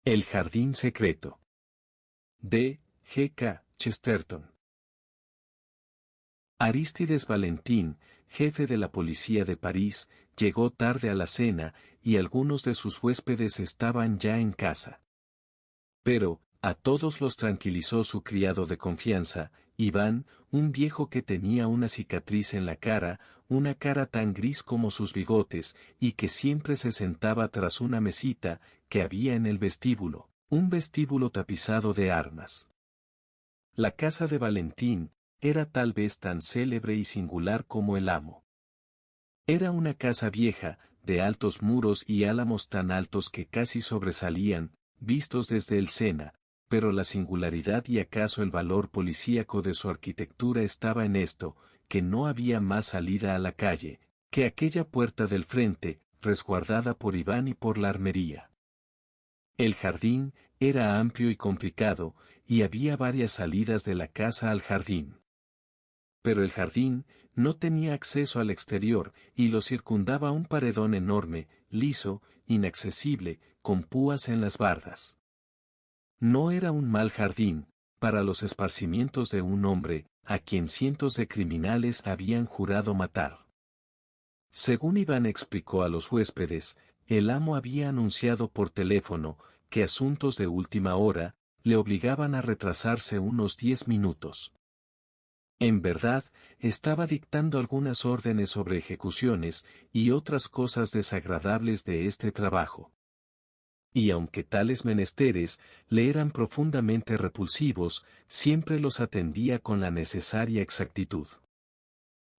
El jardín secreto. D. G. K. Chesterton. Arístides Valentín, jefe de la policía de París, llegó tarde a la cena, y algunos de sus huéspedes estaban ya en casa. Pero, a todos los tranquilizó su criado de confianza, Iván, un viejo que tenía una cicatriz en la cara, una cara tan gris como sus bigotes, y que siempre se sentaba tras una mesita que había en el vestíbulo, un vestíbulo tapizado de armas. La casa de Valentín era tal vez tan célebre y singular como el amo. Era una casa vieja, de altos muros y álamos tan altos que casi sobresalían, vistos desde el Sena, pero la singularidad y acaso el valor policíaco de su arquitectura estaba en esto, que no había más salida a la calle, que aquella puerta del frente, resguardada por Iván y por la armería. El jardín era amplio y complicado, y había varias salidas de la casa al jardín. Pero el jardín no tenía acceso al exterior, y lo circundaba un paredón enorme, liso, inaccesible, con púas en las bardas. No era un mal jardín, para los esparcimientos de un hombre, a quien cientos de criminales habían jurado matar. Según Iván explicó a los huéspedes, el amo había anunciado por teléfono, que asuntos de última hora, le obligaban a retrasarse unos 10 minutos. En verdad, estaba dictando algunas órdenes sobre ejecuciones y otras cosas desagradables de este trabajo. Y aunque tales menesteres le eran profundamente repulsivos, siempre los atendía con la necesaria exactitud.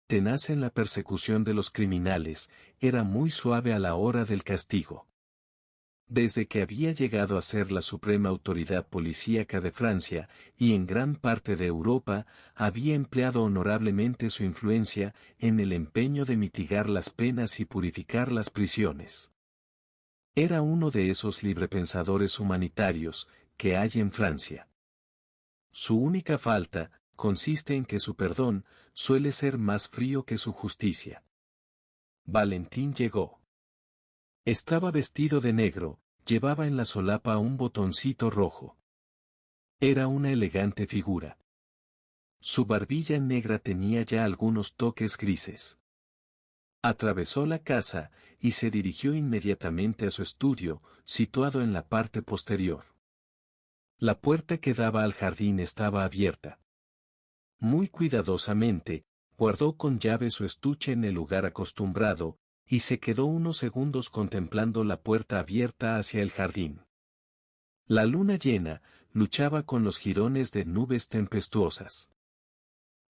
Tenaz en la persecución de los criminales, era muy suave a la hora del castigo. Desde que había llegado a ser la suprema autoridad policíaca de Francia, y en gran parte de Europa, había empleado honorablemente su influencia en el empeño de mitigar las penas y purificar las prisiones. Era uno de esos librepensadores humanitarios que hay en Francia. Su única falta consiste en que su perdón suele ser más frío que su justicia. Valentín llegó. Estaba vestido de negro, llevaba en la solapa un botoncito rojo. Era una elegante figura. Su barbilla negra tenía ya algunos toques grises. Atravesó la casa y se dirigió inmediatamente a su estudio, situado en la parte posterior. La puerta que daba al jardín estaba abierta. Muy cuidadosamente, guardó con llave su estuche en el lugar acostumbrado, y se quedó unos segundos contemplando la puerta abierta hacia el jardín. La luna llena luchaba con los jirones de nubes tempestuosas.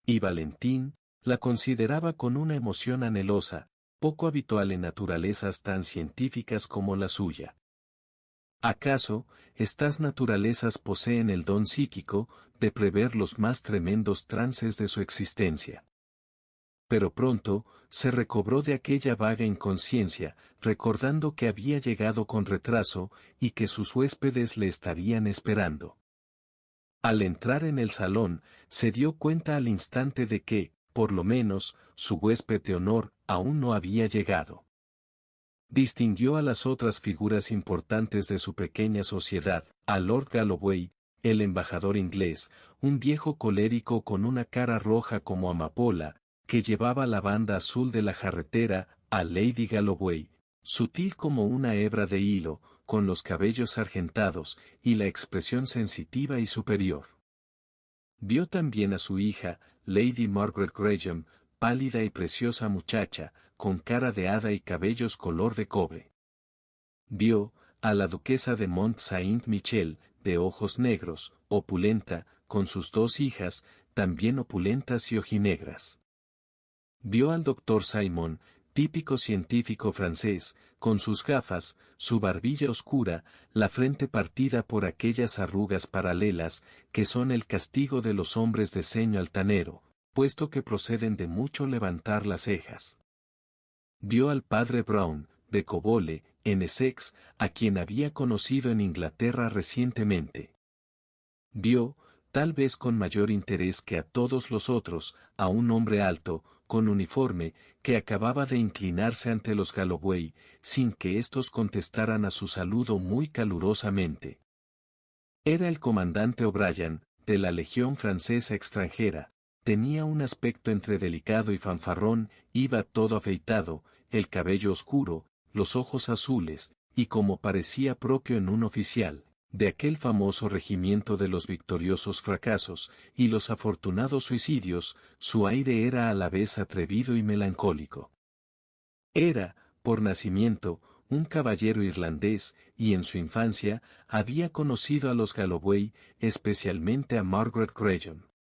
Y Valentín la consideraba con una emoción anhelosa, poco habitual en naturalezas tan científicas como la suya. ¿Acaso, estas naturalezas poseen el don psíquico de prever los más tremendos trances de su existencia? Pero pronto, se recobró de aquella vaga inconsciencia, recordando que había llegado con retraso, y que sus huéspedes le estarían esperando. Al entrar en el salón, se dio cuenta al instante de que, por lo menos, su huésped de honor aún no había llegado. Distinguió a las otras figuras importantes de su pequeña sociedad, a Lord Galloway, el embajador inglés, un viejo colérico con una cara roja como amapola, que llevaba la banda azul de la jarretera, a Lady Galloway, sutil como una hebra de hilo, con los cabellos argentados, y la expresión sensitiva y superior. Vio también a su hija, Lady Margaret Graham, pálida y preciosa muchacha, con cara de hada y cabellos color de cobre. Vio, a la duquesa de Mont Saint-Michel, de ojos negros, opulenta, con sus dos hijas, también opulentas y ojinegras. Vio al doctor Simon, típico científico francés, con sus gafas, su barbilla oscura, la frente partida por aquellas arrugas paralelas, que son el castigo de los hombres de ceño altanero, puesto que proceden de mucho levantar las cejas. Vio al padre Brown, de Cobole, en Essex, a quien había conocido en Inglaterra recientemente. Vio, tal vez con mayor interés que a todos los otros, a un hombre alto, con uniforme, que acababa de inclinarse ante los Galloway, sin que éstos contestaran a su saludo muy calurosamente. Era el comandante O'Brien, de la Legión Francesa extranjera. Tenía un aspecto entre delicado y fanfarrón, iba todo afeitado, el cabello oscuro, los ojos azules, y como parecía propio en un oficial, de aquel famoso regimiento de los victoriosos fracasos, y los afortunados suicidios, su aire era a la vez atrevido y melancólico. Era, por nacimiento, un caballero irlandés, y en su infancia, había conocido a los Galloway, especialmente a Margaret Crayon.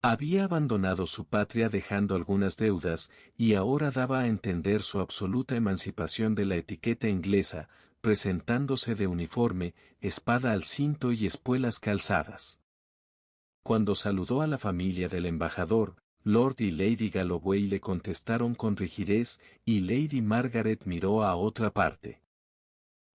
Había abandonado su patria dejando algunas deudas, y ahora daba a entender su absoluta emancipación de la etiqueta inglesa, presentándose de uniforme, espada al cinto y espuelas calzadas. Cuando saludó a la familia del embajador, Lord y Lady Galloway le contestaron con rigidez, y Lady Margaret miró a otra parte.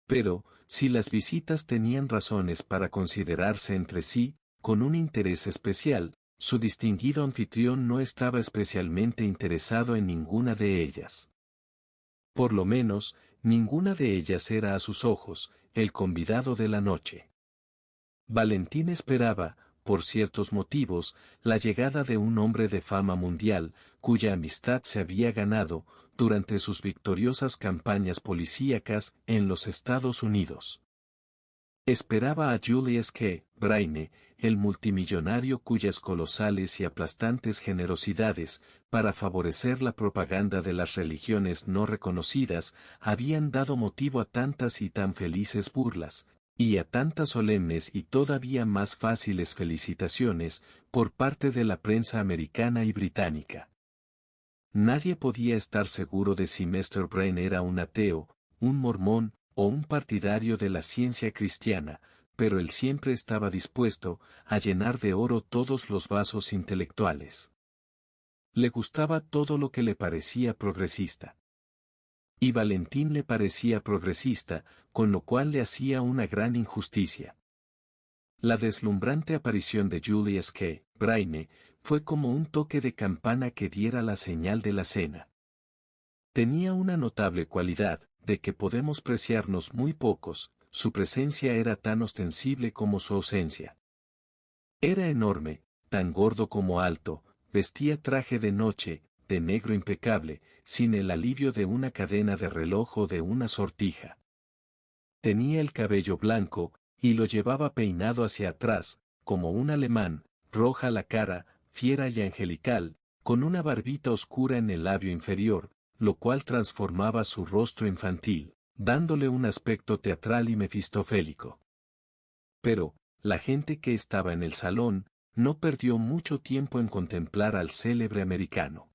Pero, si las visitas tenían razones para considerarse entre sí, con un interés especial, su distinguido anfitrión no estaba especialmente interesado en ninguna de ellas. Por lo menos, ninguna de ellas era a sus ojos, el convidado de la noche. Valentín esperaba, por ciertos motivos, la llegada de un hombre de fama mundial, cuya amistad se había ganado, durante sus victoriosas campañas policíacas en los Estados Unidos. Esperaba a Julius K. Braine, el multimillonario cuyas colosales y aplastantes generosidades, para favorecer la propaganda de las religiones no reconocidas, habían dado motivo a tantas y tan felices burlas, y a tantas solemnes y todavía más fáciles felicitaciones, por parte de la prensa americana y británica. Nadie podía estar seguro de si Mr. Braine era un ateo, un mormón, o un partidario de la ciencia cristiana, pero él siempre estaba dispuesto a llenar de oro todos los vasos intelectuales. Le gustaba todo lo que le parecía progresista. Y Valentín le parecía progresista, con lo cual le hacía una gran injusticia. La deslumbrante aparición de Julius K. Braine fue como un toque de campana que diera la señal de la cena. Tenía una notable cualidad, de que podemos preciarnos muy pocos, su presencia era tan ostensible como su ausencia. Era enorme, tan gordo como alto, vestía traje de noche, de negro impecable, sin el alivio de una cadena de reloj o de una sortija. Tenía el cabello blanco, y lo llevaba peinado hacia atrás, como un alemán, roja la cara, fiera y angelical, con una barbita oscura en el labio inferior, lo cual transformaba su rostro infantil, dándole un aspecto teatral y mefistofélico. Pero, la gente que estaba en el salón, no perdió mucho tiempo en contemplar al célebre americano.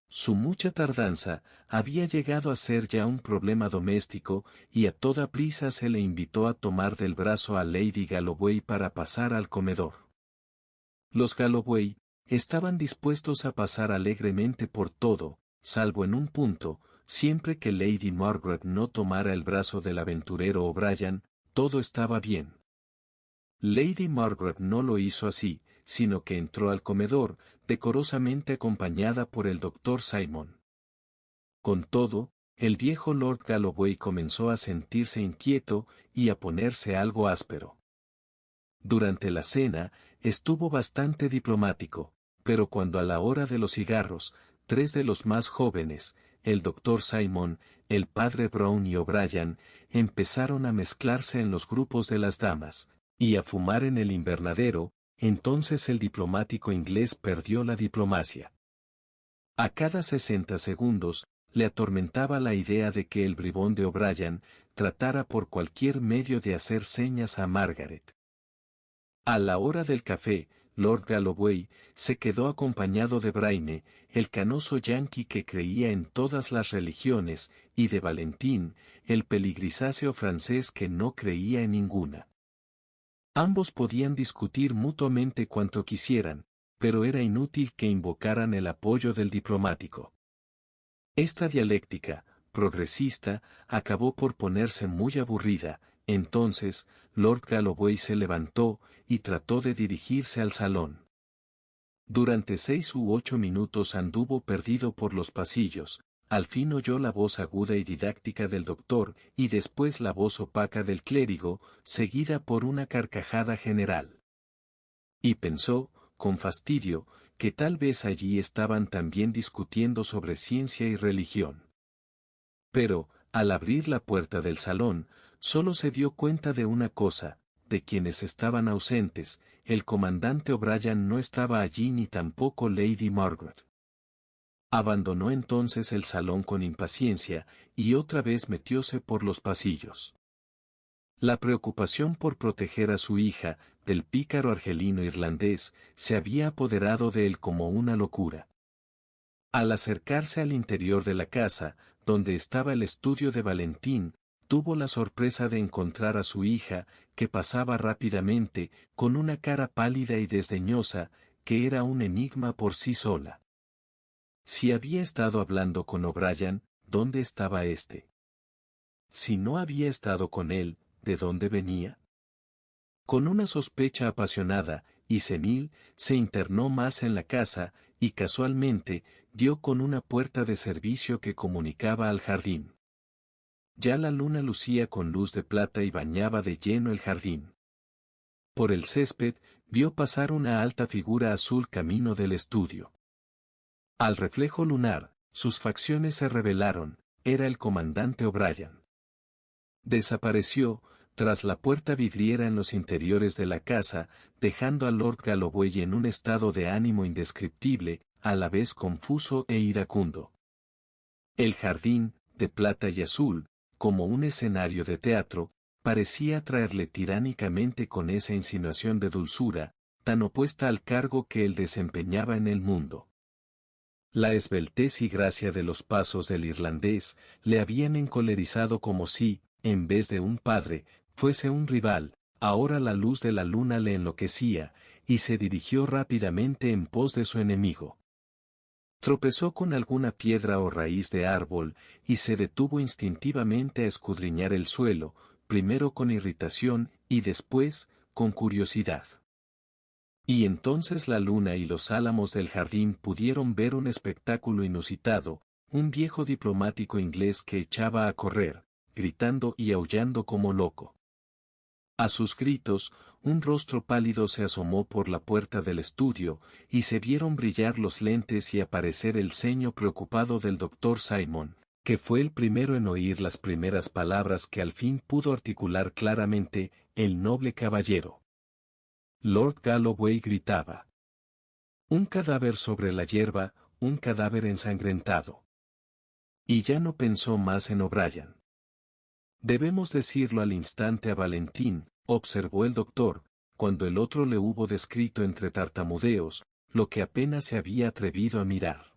Su mucha tardanza había llegado a ser ya un problema doméstico, y a toda prisa se le invitó a tomar del brazo a Lady Galloway para pasar al comedor. Los Galloway estaban dispuestos a pasar alegremente por todo, salvo en un punto, siempre que Lady Margaret no tomara el brazo del aventurero O'Brien, todo estaba bien. Lady Margaret no lo hizo así, sino que entró al comedor, decorosamente acompañada por el doctor Simon. Con todo, el viejo Lord Galloway comenzó a sentirse inquieto y a ponerse algo áspero. Durante la cena, estuvo bastante diplomático, pero cuando a la hora de los cigarros, tres de los más jóvenes, el doctor Simon, el padre Brown y O'Brien, empezaron a mezclarse en los grupos de las damas, y a fumar en el invernadero, entonces el diplomático inglés perdió la diplomacia. A cada 60 segundos, le atormentaba la idea de que el bribón de O'Brien tratara por cualquier medio de hacer señas a Margaret. A la hora del café, Lord Galloway se quedó acompañado de Braine, el canoso yanqui que creía en todas las religiones, y de Valentín, el peligrisáceo francés que no creía en ninguna. Ambos podían discutir mutuamente cuanto quisieran, pero era inútil que invocaran el apoyo del diplomático. Esta dialéctica, progresista, acabó por ponerse muy aburrida. Entonces, Lord Galloway se levantó y trató de dirigirse al salón. Durante 6 u 8 minutos anduvo perdido por los pasillos, al fin oyó la voz aguda y didáctica del doctor, y después la voz opaca del clérigo, seguida por una carcajada general. Y pensó, con fastidio, que tal vez allí estaban también discutiendo sobre ciencia y religión. Pero, al abrir la puerta del salón, solo se dio cuenta de una cosa: de quienes estaban ausentes, el comandante O'Brien no estaba allí ni tampoco Lady Margaret. Abandonó entonces el salón con impaciencia, y otra vez metióse por los pasillos. La preocupación por proteger a su hija, del pícaro argelino irlandés, se había apoderado de él como una locura. Al acercarse al interior de la casa, donde estaba el estudio de Valentín, tuvo la sorpresa de encontrar a su hija, que pasaba rápidamente, con una cara pálida y desdeñosa, que era un enigma por sí sola. Si había estado hablando con O'Brien, ¿dónde estaba éste? Si no había estado con él, ¿de dónde venía? Con una sospecha apasionada y senil, se internó más en la casa, y casualmente, dio con una puerta de servicio que comunicaba al jardín. Ya la luna lucía con luz de plata y bañaba de lleno el jardín. Por el césped, vio pasar una alta figura azul camino del estudio. Al reflejo lunar, sus facciones se revelaron: era el comandante O'Brien. Desapareció, tras la puerta vidriera en los interiores de la casa, dejando a Lord Galloway en un estado de ánimo indescriptible, a la vez confuso e iracundo. El jardín, de plata y azul, como un escenario de teatro, parecía atraerle tiránicamente con esa insinuación de dulzura, tan opuesta al cargo que él desempeñaba en el mundo. La esbeltez y gracia de los pasos del irlandés le habían encolerizado como si, en vez de un padre, fuese un rival. Ahora la luz de la luna le enloquecía, y se dirigió rápidamente en pos de su enemigo. Tropezó con alguna piedra o raíz de árbol, y se detuvo instintivamente a escudriñar el suelo, primero con irritación, y después, con curiosidad. Y entonces la luna y los álamos del jardín pudieron ver un espectáculo inusitado: un viejo diplomático inglés que echaba a correr, gritando y aullando como loco. A sus gritos, un rostro pálido se asomó por la puerta del estudio, y se vieron brillar los lentes y aparecer el ceño preocupado del doctor Simon, que fue el primero en oír las primeras palabras que al fin pudo articular claramente: el noble caballero. Lord Galloway gritaba. Un cadáver sobre la hierba, un cadáver ensangrentado. Y ya no pensó más en O'Brien. Debemos decirlo al instante a Valentín, observó el doctor, cuando el otro le hubo descrito entre tartamudeos, lo que apenas se había atrevido a mirar.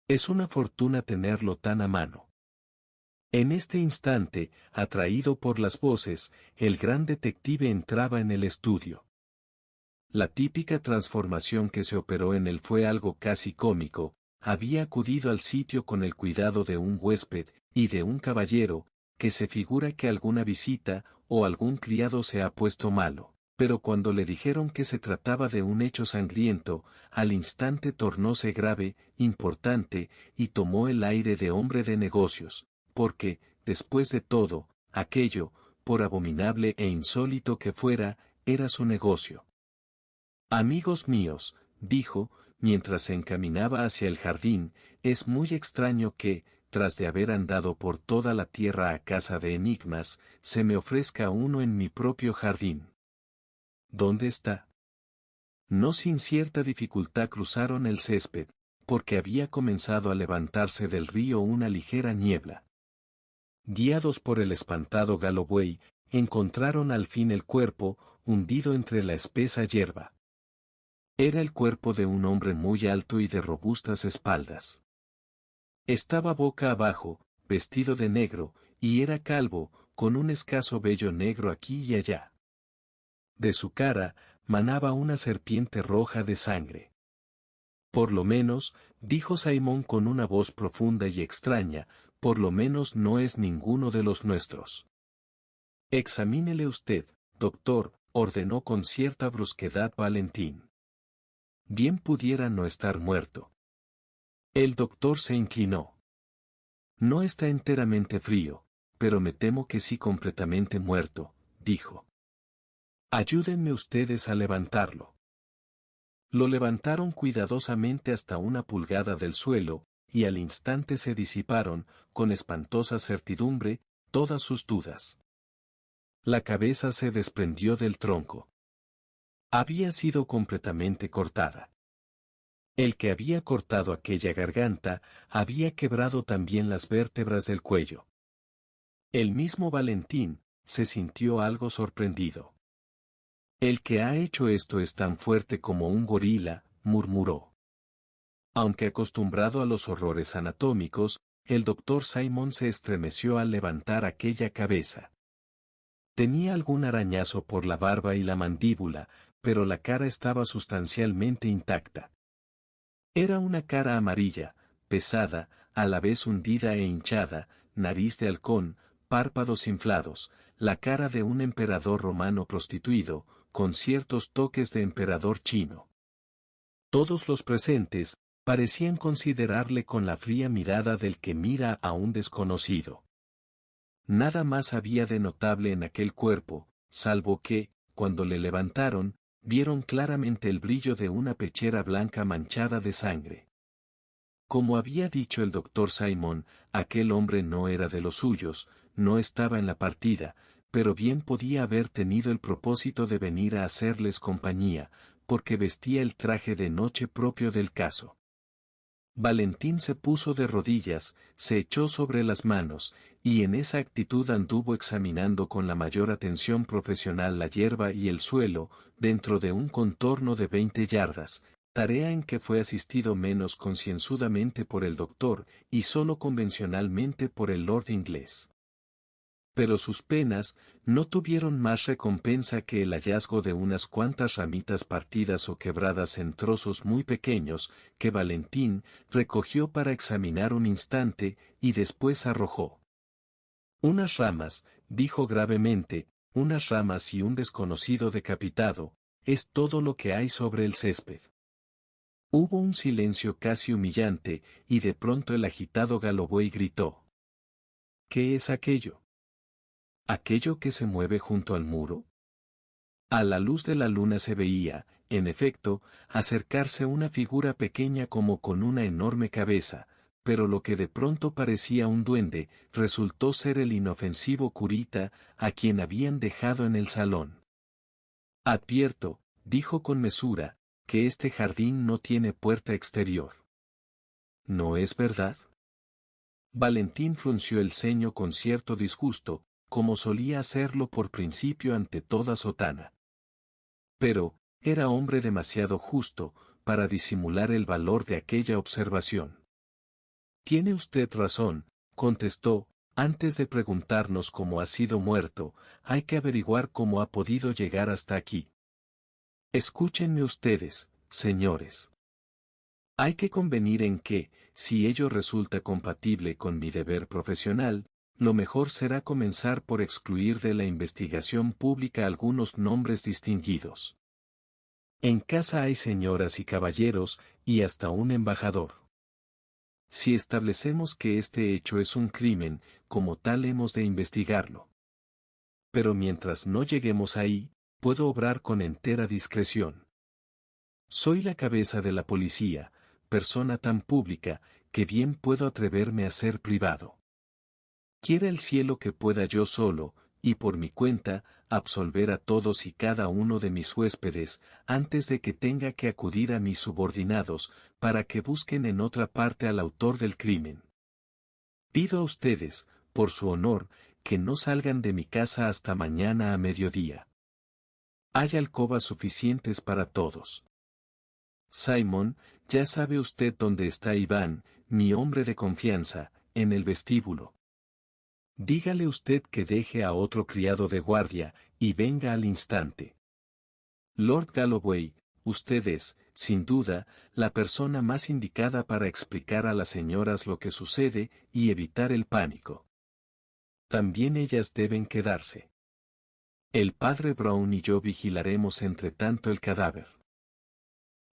Es una fortuna tenerlo tan a mano. En este instante, atraído por las voces, el gran detective entraba en el estudio. La típica transformación que se operó en él fue algo casi cómico. Había acudido al sitio con el cuidado de un huésped, y de un caballero, que se figura que alguna visita, o algún criado se ha puesto malo. Pero cuando le dijeron que se trataba de un hecho sangriento, al instante tornóse grave, importante, y tomó el aire de hombre de negocios, porque, después de todo, aquello, por abominable e insólito que fuera, era su negocio. Amigos míos, dijo, mientras se encaminaba hacia el jardín, es muy extraño que, tras de haber andado por toda la tierra a caza de enigmas, se me ofrezca uno en mi propio jardín. ¿Dónde está? No sin cierta dificultad cruzaron el césped, porque había comenzado a levantarse del río una ligera niebla. Guiados por el espantado Galloway, encontraron al fin el cuerpo, hundido entre la espesa hierba. Era el cuerpo de un hombre muy alto y de robustas espaldas. Estaba boca abajo, vestido de negro, y era calvo, con un escaso vello negro aquí y allá. De su cara, manaba una serpiente roja de sangre. Por lo menos, dijo Simon con una voz profunda y extraña, por lo menos no es ninguno de los nuestros. Examínele usted, doctor, ordenó con cierta brusquedad Valentín. Bien pudiera no estar muerto. El doctor se inclinó. No está enteramente frío, pero me temo que sí completamente muerto, dijo. Ayúdenme ustedes a levantarlo. Lo levantaron cuidadosamente hasta 1 pulgada del suelo, y al instante se disiparon, con espantosa certidumbre, todas sus dudas. La cabeza se desprendió del tronco. Había sido completamente cortada. El que había cortado aquella garganta, había quebrado también las vértebras del cuello. El mismo Valentín, se sintió algo sorprendido. El que ha hecho esto es tan fuerte como un gorila, murmuró. Aunque acostumbrado a los horrores anatómicos, el doctor Simon se estremeció al levantar aquella cabeza. Tenía algún arañazo por la barba y la mandíbula, pero la cara estaba sustancialmente intacta. Era una cara amarilla, pesada, a la vez hundida e hinchada, nariz de halcón, párpados inflados, la cara de un emperador romano prostituido, con ciertos toques de emperador chino. Todos los presentes, parecían considerarle con la fría mirada del que mira a un desconocido. Nada más había de notable en aquel cuerpo, salvo que, cuando le levantaron, vieron claramente el brillo de una pechera blanca manchada de sangre. Como había dicho el doctor Simon, aquel hombre no era de los suyos, no estaba en la partida, pero bien podía haber tenido el propósito de venir a hacerles compañía, porque vestía el traje de noche propio del caso. Valentín se puso de rodillas, se echó sobre las manos, y en esa actitud anduvo examinando con la mayor atención profesional la hierba y el suelo, dentro de un contorno de 20 yardas, tarea en que fue asistido menos concienzudamente por el doctor, y sólo convencionalmente por el lord inglés. Pero sus penas no tuvieron más recompensa que el hallazgo de unas cuantas ramitas partidas o quebradas en trozos muy pequeños, que Valentín recogió para examinar un instante, y después arrojó. Unas ramas, dijo gravemente, unas ramas y un desconocido decapitado, es todo lo que hay sobre el césped. Hubo un silencio casi humillante, y de pronto el agitado Galloway gritó. ¿Qué es aquello? ¿Aquello que se mueve junto al muro? A la luz de la luna se veía, en efecto, acercarse una figura pequeña como con una enorme cabeza, pero lo que de pronto parecía un duende, resultó ser el inofensivo curita, a quien habían dejado en el salón. Advierto, dijo con mesura, que este jardín no tiene puerta exterior. ¿No es verdad? Valentín frunció el ceño con cierto disgusto, como solía hacerlo por principio ante toda sotana. Pero, era hombre demasiado justo, para disimular el valor de aquella observación. Tiene usted razón, contestó, antes de preguntarnos cómo ha sido muerto, hay que averiguar cómo ha podido llegar hasta aquí. Escúchenme ustedes, señores. Hay que convenir en que, si ello resulta compatible con mi deber profesional, lo mejor será comenzar por excluir de la investigación pública algunos nombres distinguidos. En casa hay señoras y caballeros, y hasta un embajador. Si establecemos que este hecho es un crimen, como tal hemos de investigarlo. Pero mientras no lleguemos ahí, puedo obrar con entera discreción. Soy la cabeza de la policía, persona tan pública, que bien puedo atreverme a ser privado. Quiera el cielo que pueda yo solo, y por mi cuenta, absolver a todos y cada uno de mis huéspedes, antes de que tenga que acudir a mis subordinados, para que busquen en otra parte al autor del crimen. Pido a ustedes, por su honor, que no salgan de mi casa hasta mañana a mediodía. Hay alcobas suficientes para todos. Simon, ya sabe usted dónde está Iván, mi hombre de confianza, en el vestíbulo. Dígale usted que deje a otro criado de guardia, y venga al instante. Lord Galloway, usted es, sin duda, la persona más indicada para explicar a las señoras lo que sucede, y evitar el pánico. También ellas deben quedarse. El padre Brown y yo vigilaremos entre tanto el cadáver.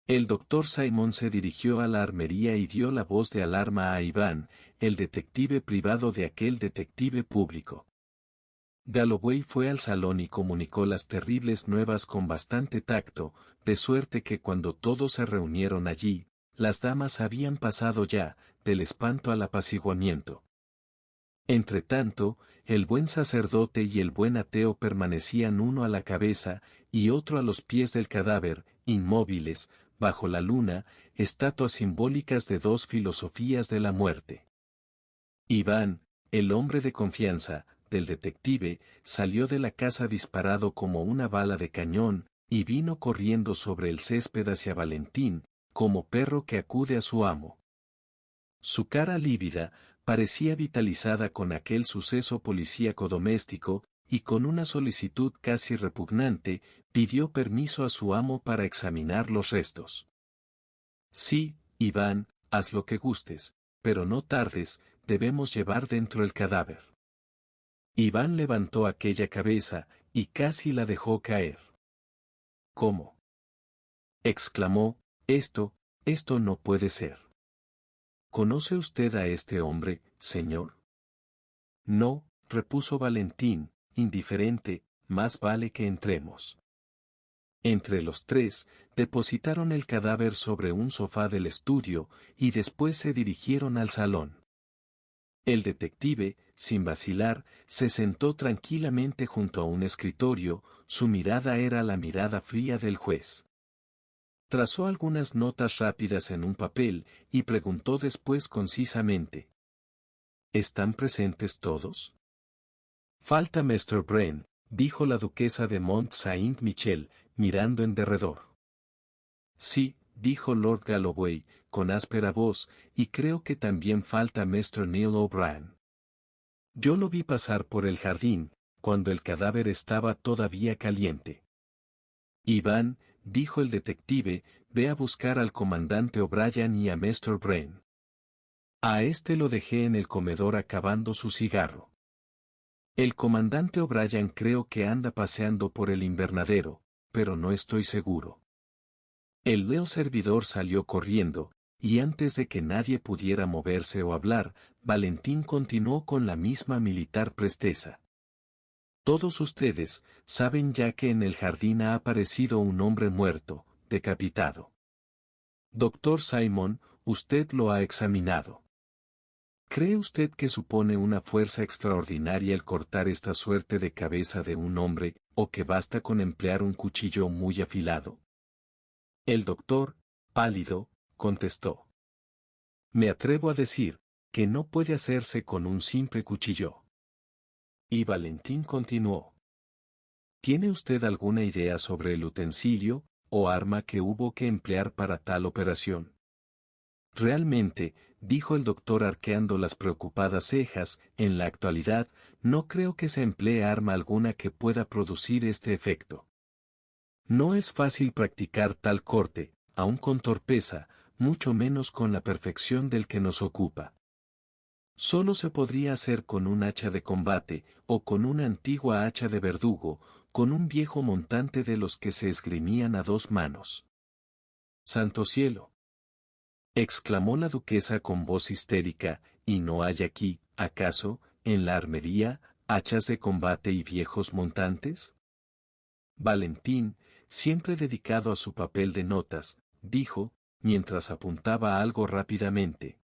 El doctor Simon se dirigió a la armería y dio la voz de alarma a Iván, el detective privado de aquel detective público. Galloway fue al salón y comunicó las terribles nuevas con bastante tacto, de suerte que cuando todos se reunieron allí, las damas habían pasado ya, del espanto al apaciguamiento. Entretanto, el buen sacerdote y el buen ateo permanecían uno a la cabeza, y otro a los pies del cadáver, inmóviles, bajo la luna, estatuas simbólicas de dos filosofías de la muerte. Iván, el hombre de confianza, del detective, salió de la casa disparado como una bala de cañón, y vino corriendo sobre el césped hacia Valentín, como perro que acude a su amo. Su cara lívida, parecía vitalizada con aquel suceso policíaco doméstico, y con una solicitud casi repugnante, pidió permiso a su amo para examinar los restos. Sí, Iván, haz lo que gustes, pero no tardes, debemos llevar dentro el cadáver. Iván levantó aquella cabeza, y casi la dejó caer. ¿Cómo? Exclamó, esto no puede ser. ¿Conoce usted a este hombre, señor? No, repuso Valentín, indiferente, más vale que entremos. Entre los tres, depositaron el cadáver sobre un sofá del estudio, y después se dirigieron al salón. El detective, sin vacilar, se sentó tranquilamente junto a un escritorio, su mirada era la mirada fría del juez. Trazó algunas notas rápidas en un papel, y preguntó después concisamente. ¿Están presentes todos? Falta Mr. Brain, dijo la duquesa de Mont Saint-Michel, mirando en derredor. Sí, dijo Lord Galloway, con áspera voz, y creo que también falta Mr. Neil O'Brien. Yo lo vi pasar por el jardín, cuando el cadáver estaba todavía caliente. Iván, dijo el detective, ve a buscar al comandante O'Brien y a Mr. Brain. A este lo dejé en el comedor acabando su cigarro. El comandante O'Brien creo que anda paseando por el invernadero, pero no estoy seguro. El leo servidor salió corriendo, y antes de que nadie pudiera moverse o hablar, Valentín continuó con la misma militar presteza. Todos ustedes saben ya que en el jardín ha aparecido un hombre muerto, decapitado. Doctor Simon, usted lo ha examinado. ¿Cree usted que supone una fuerza extraordinaria el cortar esta suerte de cabeza de un hombre, o que basta con emplear un cuchillo muy afilado? El doctor, pálido, contestó. Me atrevo a decir, que no puede hacerse con un simple cuchillo. Y Valentín continuó. ¿Tiene usted alguna idea sobre el utensilio, o arma que hubo que emplear para tal operación? Realmente, dijo el doctor arqueando las preocupadas cejas, en la actualidad, no creo que se emplee arma alguna que pueda producir este efecto. No es fácil practicar tal corte, aun con torpeza, mucho menos con la perfección del que nos ocupa. Solo se podría hacer con un hacha de combate, o con una antigua hacha de verdugo, con un viejo montante de los que se esgrimían a dos manos. ¡Santo cielo! Exclamó la duquesa con voz histérica, ¿y no hay aquí, acaso, en la armería, hachas de combate y viejos montantes? Valentín, siempre dedicado a su papel de notas, dijo, mientras apuntaba algo rápidamente.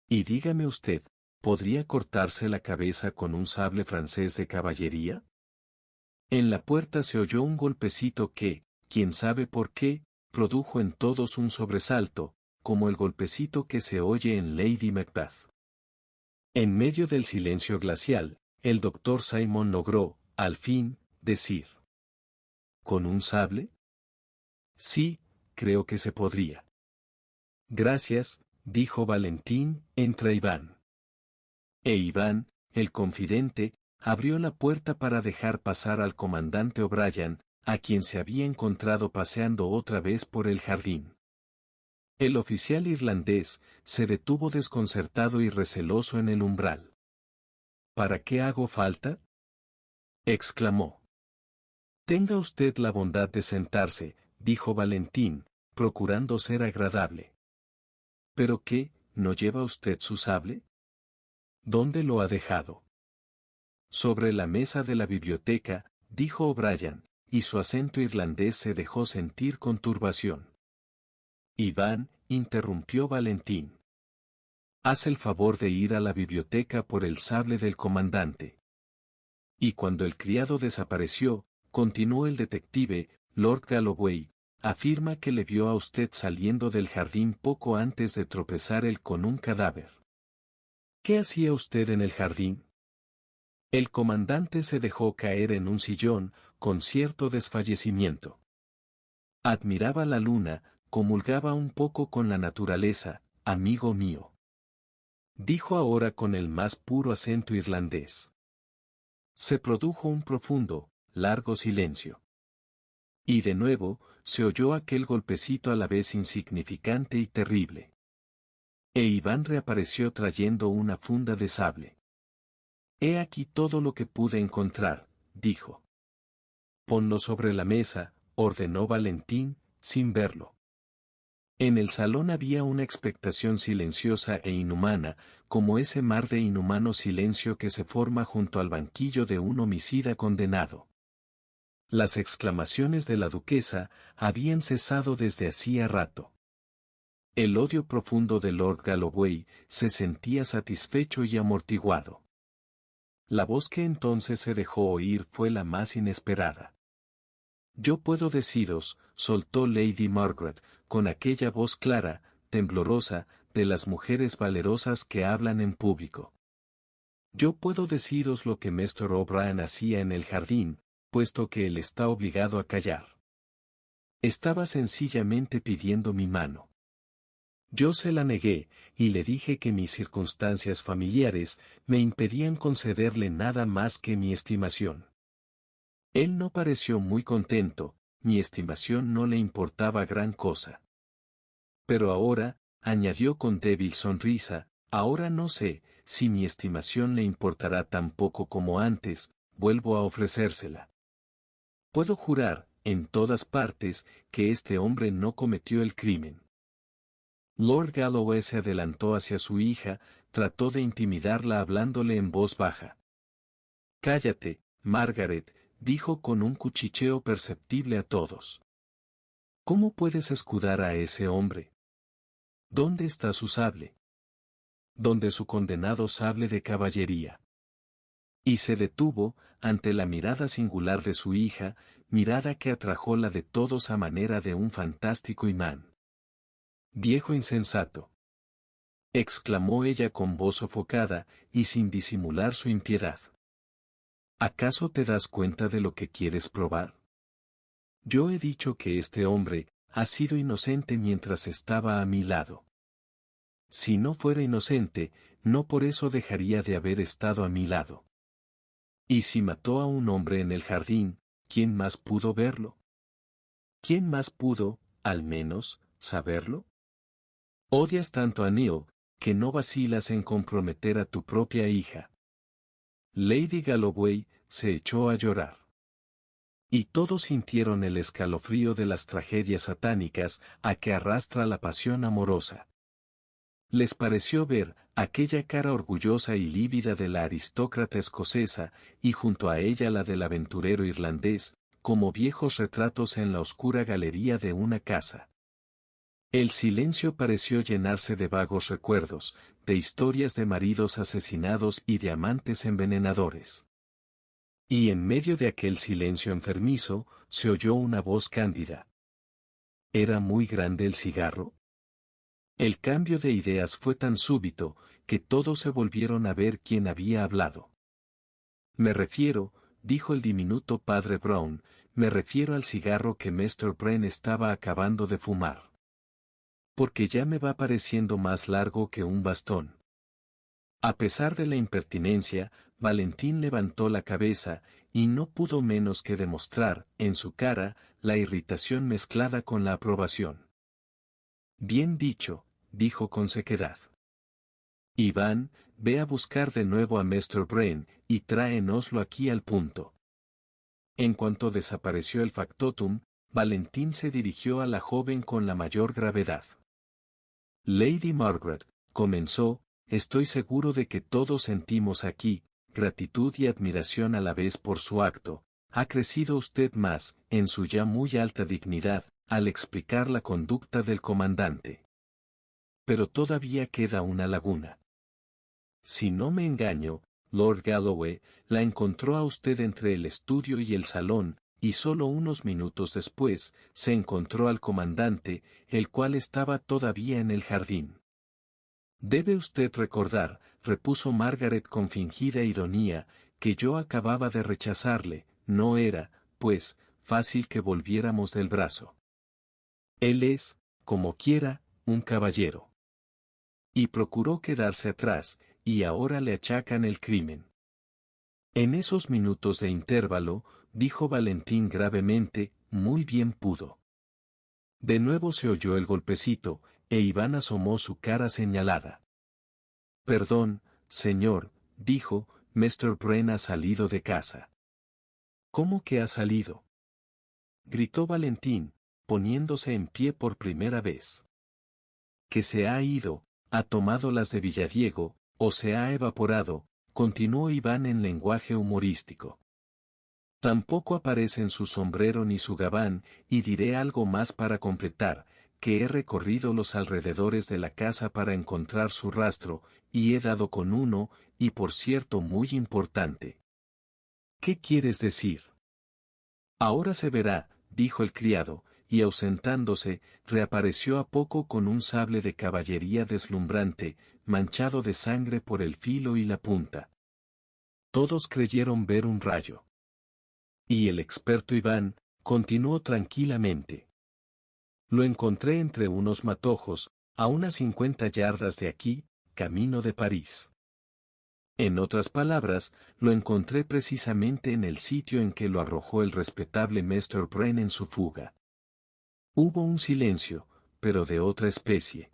Y dígame usted, ¿podría cortarse la cabeza con un sable francés de caballería? En la puerta se oyó un golpecito que, quién sabe por qué, produjo en todos un sobresalto, como el golpecito que se oye en Lady Macbeth. En medio del silencio glacial, el doctor Simon logró, al fin, decir. ¿Con un sable? Sí, creo que se podría. Gracias, dijo Valentín, entra Iván. E Iván, el confidente, abrió la puerta para dejar pasar al comandante O'Brien, a quien se había encontrado paseando otra vez por el jardín. El oficial irlandés se detuvo desconcertado y receloso en el umbral. ¿Para qué hago falta? Exclamó. Tenga usted la bondad de sentarse, dijo Valentín, procurando ser agradable. ¿Pero qué, no lleva usted su sable? ¿Dónde lo ha dejado? Sobre la mesa de la biblioteca, dijo O'Brien, y su acento irlandés se dejó sentir con turbación. Iván, interrumpió Valentín. Haz el favor de ir a la biblioteca por el sable del comandante. Y cuando el criado desapareció, continuó el detective, Lord Galloway, afirma que le vio a usted saliendo del jardín poco antes de tropezar él con un cadáver. ¿Qué hacía usted en el jardín? El comandante se dejó caer en un sillón, con cierto desfallecimiento. Admiraba la luna, comulgaba un poco con la naturaleza, amigo mío. Dijo ahora con el más puro acento irlandés. Se produjo un profundo, largo silencio. Y de nuevo, se oyó aquel golpecito a la vez insignificante y terrible. E Iván reapareció trayendo una funda de sable. He aquí todo lo que pude encontrar, dijo. Ponlo sobre la mesa, ordenó Valentín, sin verlo. En el salón había una expectación silenciosa e inhumana, como ese mar de inhumano silencio que se forma junto al banquillo de un homicida condenado. Las exclamaciones de la duquesa habían cesado desde hacía rato. El odio profundo de Lord Galloway se sentía satisfecho y amortiguado. La voz que entonces se dejó oír fue la más inesperada. Yo puedo deciros, soltó Lady Margaret, con aquella voz clara, temblorosa, de las mujeres valerosas que hablan en público. Yo puedo deciros lo que Mr. O'Brien hacía en el jardín, puesto que él está obligado a callar. Estaba sencillamente pidiendo mi mano. Yo se la negué, y le dije que mis circunstancias familiares me impedían concederle nada más que mi estimación. Él no pareció muy contento, mi estimación no le importaba gran cosa. Pero ahora, añadió con débil sonrisa, ahora no sé, si mi estimación le importará tan poco como antes, vuelvo a ofrecérsela. Puedo jurar, en todas partes, que este hombre no cometió el crimen. Lord Galloway se adelantó hacia su hija, trató de intimidarla hablándole en voz baja. Cállate, Margaret, dijo con un cuchicheo perceptible a todos. ¿Cómo puedes escudar a ese hombre? ¿Dónde está su sable? ¿Dónde su condenado sable de caballería? Y se detuvo, ante la mirada singular de su hija, mirada que atrajo la de todos a manera de un fantástico imán. Viejo insensato, exclamó ella con voz sofocada, y sin disimular su impiedad. ¿Acaso te das cuenta de lo que quieres probar? Yo he dicho que este hombre ha sido inocente mientras estaba a mi lado. Si no fuera inocente, no por eso dejaría de haber estado a mi lado. Y si mató a un hombre en el jardín, ¿quién más pudo verlo? ¿Quién más pudo, al menos, saberlo? Odias tanto a Neil, que no vacilas en comprometer a tu propia hija. Lady Galloway se echó a llorar. Y todos sintieron el escalofrío de las tragedias satánicas a que arrastra la pasión amorosa. Les pareció ver aquella cara orgullosa y lívida de la aristócrata escocesa, y junto a ella la del aventurero irlandés, como viejos retratos en la oscura galería de una casa. El silencio pareció llenarse de vagos recuerdos, de historias de maridos asesinados y de amantes envenenadores. Y en medio de aquel silencio enfermizo, se oyó una voz cándida. ¿Era muy grande el cigarro? El cambio de ideas fue tan súbito, que todos se volvieron a ver quién había hablado. Me refiero, dijo el diminuto padre Brown, me refiero al cigarro que Mr. Wren estaba acabando de fumar. Porque ya me va pareciendo más largo que un bastón. A pesar de la impertinencia, Valentín levantó la cabeza, y no pudo menos que demostrar, en su cara, la irritación mezclada con la aprobación. Bien dicho, dijo con sequedad. Iván, ve a buscar de nuevo a Mr. Wren, y tráenoslo aquí al punto. En cuanto desapareció el factotum, Valentín se dirigió a la joven con la mayor gravedad. Lady Margaret, comenzó, estoy seguro de que todos sentimos aquí, gratitud y admiración a la vez por su acto. Ha crecido usted más, en su ya muy alta dignidad, al explicar la conducta del comandante. Pero todavía queda una laguna. Si no me engaño, Lord Galloway la encontró a usted entre el estudio y el salón, y solo unos minutos después, se encontró al comandante, el cual estaba todavía en el jardín. Debe usted recordar, repuso Margaret con fingida ironía, que yo acababa de rechazarle, no era, pues, fácil que volviéramos del brazo. Él es, como quiera, un caballero. Y procuró quedarse atrás, y ahora le achacan el crimen. En esos minutos de intervalo, dijo Valentín gravemente, muy bien pudo. De nuevo se oyó el golpecito, e Iván asomó su cara señalada. Perdón, señor, dijo, Mr. Wren ha salido de casa. ¿Cómo que ha salido? Gritó Valentín, poniéndose en pie por primera vez. Que se ha ido, ha tomado las de Villadiego, o se ha evaporado, continuó Iván en lenguaje humorístico. Tampoco aparecen su sombrero ni su gabán, y diré algo más para completar, que he recorrido los alrededores de la casa para encontrar su rastro, y he dado con uno, y por cierto muy importante. ¿Qué quieres decir? Ahora se verá, dijo el criado, y ausentándose, reapareció a poco con un sable de caballería deslumbrante, manchado de sangre por el filo y la punta. Todos creyeron ver un rayo. Y el experto Iván, continuó tranquilamente. Lo encontré entre unos matojos, a unas 50 yardas de aquí, camino de París. En otras palabras, lo encontré precisamente en el sitio en que lo arrojó el respetable Mr. Wren en su fuga. Hubo un silencio, pero de otra especie.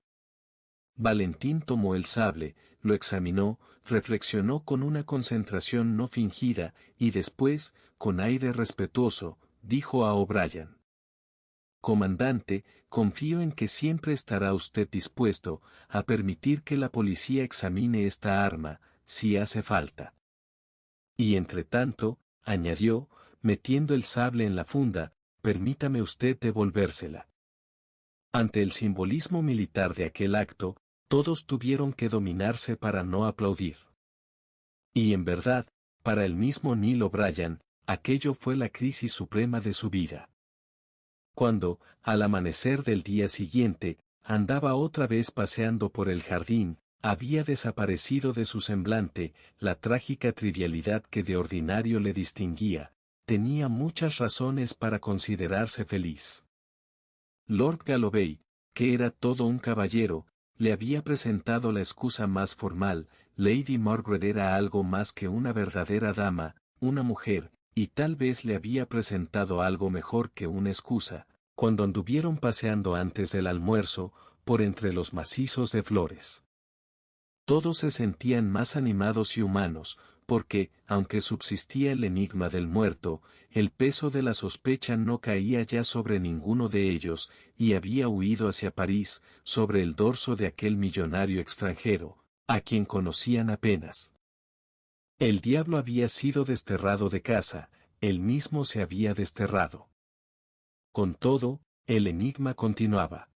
Valentín tomó el sable, lo examinó, reflexionó con una concentración no fingida, y después, con aire respetuoso, dijo a O'Brien. Comandante, confío en que siempre estará usted dispuesto a permitir que la policía examine esta arma, si hace falta. Y entre tanto, añadió, metiendo el sable en la funda, permítame usted devolvérsela. Ante el simbolismo militar de aquel acto, todos tuvieron que dominarse para no aplaudir. Y en verdad, para el mismo Neil O'Brien, aquello fue la crisis suprema de su vida. Cuando, al amanecer del día siguiente, andaba otra vez paseando por el jardín, había desaparecido de su semblante la trágica trivialidad que de ordinario le distinguía, tenía muchas razones para considerarse feliz. Lord Galloway, que era todo un caballero, le había presentado la excusa más formal, Lady Margaret era algo más que una verdadera dama, una mujer, y tal vez le había presentado algo mejor que una excusa, cuando anduvieron paseando antes del almuerzo, por entre los macizos de flores. Todos se sentían más animados y humanos, porque, aunque subsistía el enigma del muerto, el peso de la sospecha no caía ya sobre ninguno de ellos, y había huido hacia París, sobre el dorso de aquel millonario extranjero, a quien conocían apenas. El diablo había sido desterrado de casa, él mismo se había desterrado. Con todo, el enigma continuaba.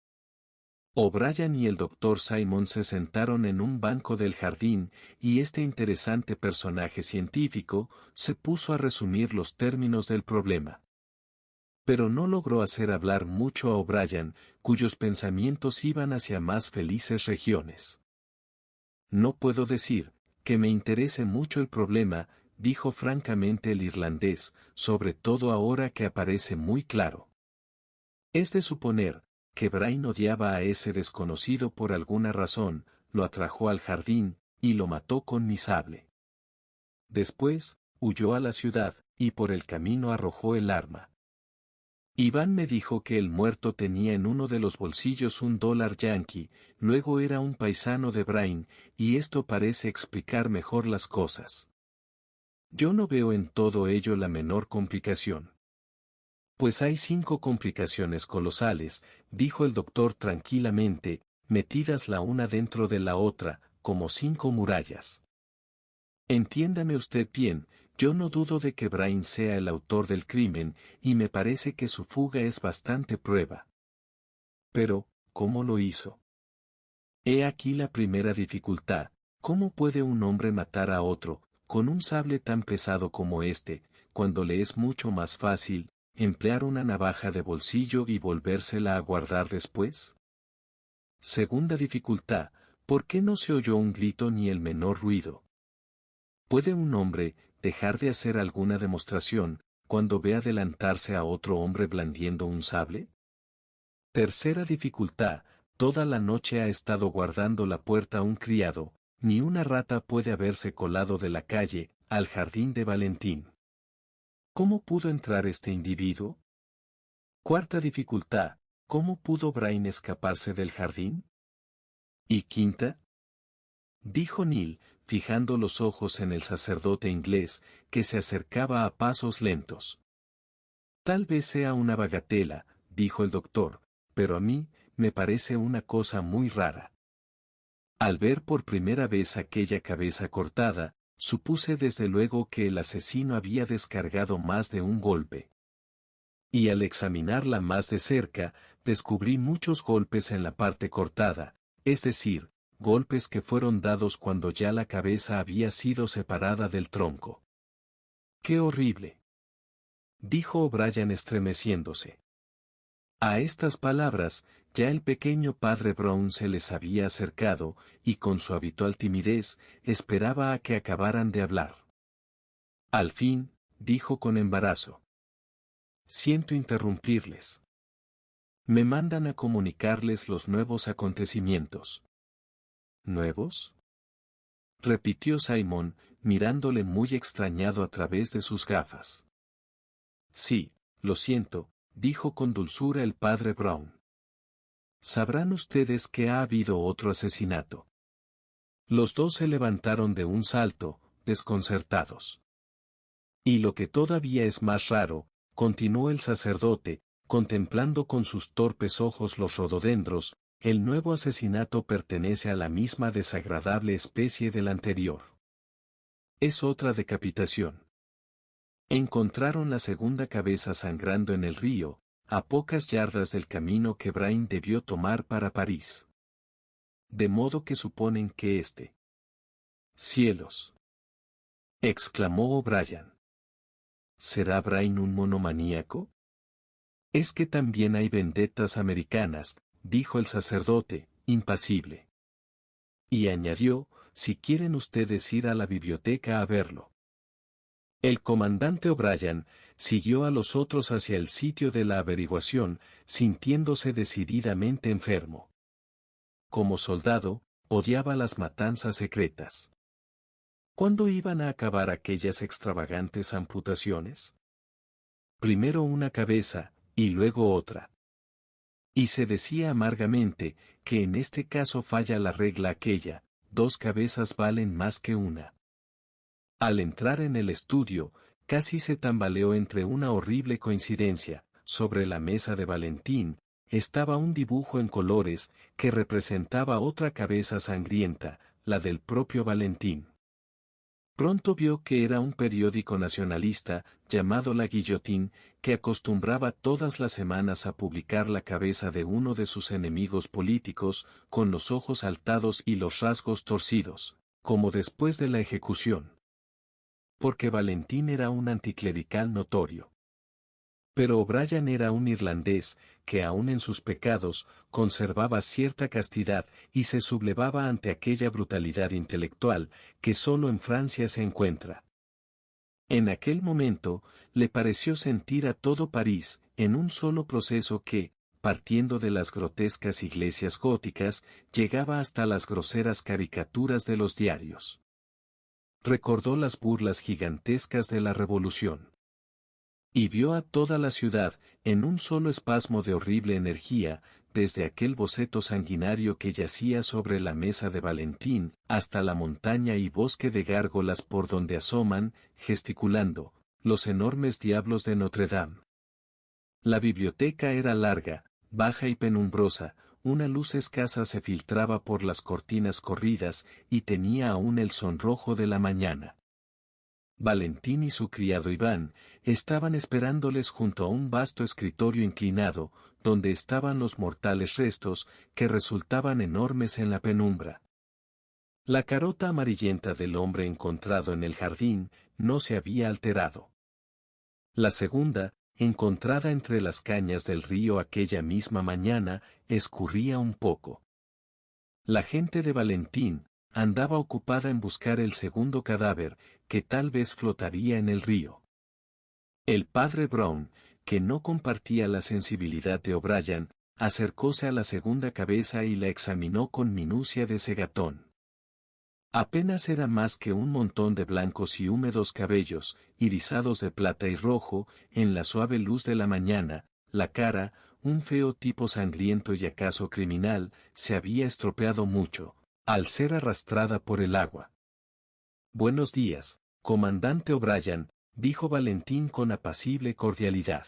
O'Brien y el doctor Simon se sentaron en un banco del jardín, y este interesante personaje científico se puso a resumir los términos del problema. Pero no logró hacer hablar mucho a O'Brien, cuyos pensamientos iban hacia más felices regiones. No puedo decir que me interese mucho el problema, dijo francamente el irlandés, sobre todo ahora que aparece muy claro. Es de suponer que Brain odiaba a ese desconocido por alguna razón, lo atrajo al jardín, y lo mató con mi sable. Después, huyó a la ciudad, y por el camino arrojó el arma. Iván me dijo que el muerto tenía en uno de los bolsillos $1 yankee, luego era un paisano de Brain, y esto parece explicar mejor las cosas. Yo no veo en todo ello la menor complicación. Pues hay 5 complicaciones colosales, dijo el doctor tranquilamente, metidas la una dentro de la otra, como 5 murallas. Entiéndame usted bien, yo no dudo de que Brain sea el autor del crimen, y me parece que su fuga es bastante prueba. Pero, ¿cómo lo hizo? He aquí la primera dificultad, ¿cómo puede un hombre matar a otro, con un sable tan pesado como este, cuando le es mucho más fácil, emplear una navaja de bolsillo y volvérsela a guardar después? Segunda dificultad, ¿por qué no se oyó un grito ni el menor ruido? ¿Puede un hombre dejar de hacer alguna demostración cuando ve adelantarse a otro hombre blandiendo un sable? Tercera dificultad, toda la noche ha estado guardando la puerta un criado, ni una rata puede haberse colado de la calle al jardín de Valentín. ¿Cómo pudo entrar este individuo? Cuarta dificultad, ¿cómo pudo Brain escaparse del jardín? ¿Y quinta? Dijo Neil, fijando los ojos en el sacerdote inglés, que se acercaba a pasos lentos. Tal vez sea una bagatela, dijo el doctor, pero a mí, me parece una cosa muy rara. Al ver por primera vez aquella cabeza cortada, supuse desde luego que el asesino había descargado más de un golpe. Y al examinarla más de cerca, descubrí muchos golpes en la parte cortada, es decir, golpes que fueron dados cuando ya la cabeza había sido separada del tronco. ¡Qué horrible!, dijo O'Brien estremeciéndose. A estas palabras, ya el pequeño padre Brown se les había acercado, y con su habitual timidez, esperaba a que acabaran de hablar. Al fin, dijo con embarazo. Siento interrumpirles. Me mandan a comunicarles los nuevos acontecimientos. ¿Nuevos?, repitió Simon, mirándole muy extrañado a través de sus gafas. Sí, lo siento, dijo con dulzura el padre Brown. Sabrán ustedes que ha habido otro asesinato. Los dos se levantaron de un salto, desconcertados. Y lo que todavía es más raro, continuó el sacerdote, contemplando con sus torpes ojos los rododendros, el nuevo asesinato pertenece a la misma desagradable especie del anterior. Es otra decapitación. Encontraron la segunda cabeza sangrando en el río, a pocas yardas del camino que Brain debió tomar para París. De modo que suponen que este. ¡Cielos!, exclamó O'Brien. ¿Será Brain un monomaníaco? Es que también hay vendetas americanas, dijo el sacerdote, impasible. Y añadió, si quieren ustedes ir a la biblioteca a verlo. El comandante O'Brien siguió a los otros hacia el sitio de la averiguación, sintiéndose decididamente enfermo. Como soldado, odiaba las matanzas secretas. ¿Cuándo iban a acabar aquellas extravagantes amputaciones? Primero una cabeza, y luego otra. Y se decía amargamente, que en este caso falla la regla aquella, 2 cabezas valen más que una. Al entrar en el estudio, casi se tambaleó entre una horrible coincidencia. Sobre la mesa de Valentín, estaba un dibujo en colores, que representaba otra cabeza sangrienta, la del propio Valentín. Pronto vio que era un periódico nacionalista, llamado La Guillotín, que acostumbraba todas las semanas a publicar la cabeza de uno de sus enemigos políticos, con los ojos saltados y los rasgos torcidos, como después de la ejecución. Porque Valentín era un anticlerical notorio. Pero O'Brien era un irlandés, que aun en sus pecados, conservaba cierta castidad y se sublevaba ante aquella brutalidad intelectual, que sólo en Francia se encuentra. En aquel momento, le pareció sentir a todo París, en un solo proceso que, partiendo de las grotescas iglesias góticas, llegaba hasta las groseras caricaturas de los diarios. Recordó las burlas gigantescas de la Revolución. Y vio a toda la ciudad, en un solo espasmo de horrible energía, desde aquel boceto sanguinario que yacía sobre la mesa de Valentín, hasta la montaña y bosque de gárgolas por donde asoman, gesticulando, los enormes diablos de Notre Dame. La biblioteca era larga, baja y penumbrosa, una luz escasa se filtraba por las cortinas corridas y tenía aún el sonrojo de la mañana. Valentín y su criado Iván estaban esperándoles junto a un vasto escritorio inclinado, donde estaban los mortales restos, que resultaban enormes en la penumbra. La carota amarillenta del hombre encontrado en el jardín no se había alterado. La segunda, encontrada entre las cañas del río aquella misma mañana, escurría un poco. La gente de Valentín andaba ocupada en buscar el segundo cadáver, que tal vez flotaría en el río. El padre Brown, que no compartía la sensibilidad de O'Brien, acercóse a la segunda cabeza y la examinó con minucia de cegatón. Apenas era más que un montón de blancos y húmedos cabellos, irisados de plata y rojo, en la suave luz de la mañana, la cara, un feo tipo sangriento y acaso criminal, se había estropeado mucho, al ser arrastrada por el agua. Buenos días, comandante O'Brien, dijo Valentín con apacible cordialidad.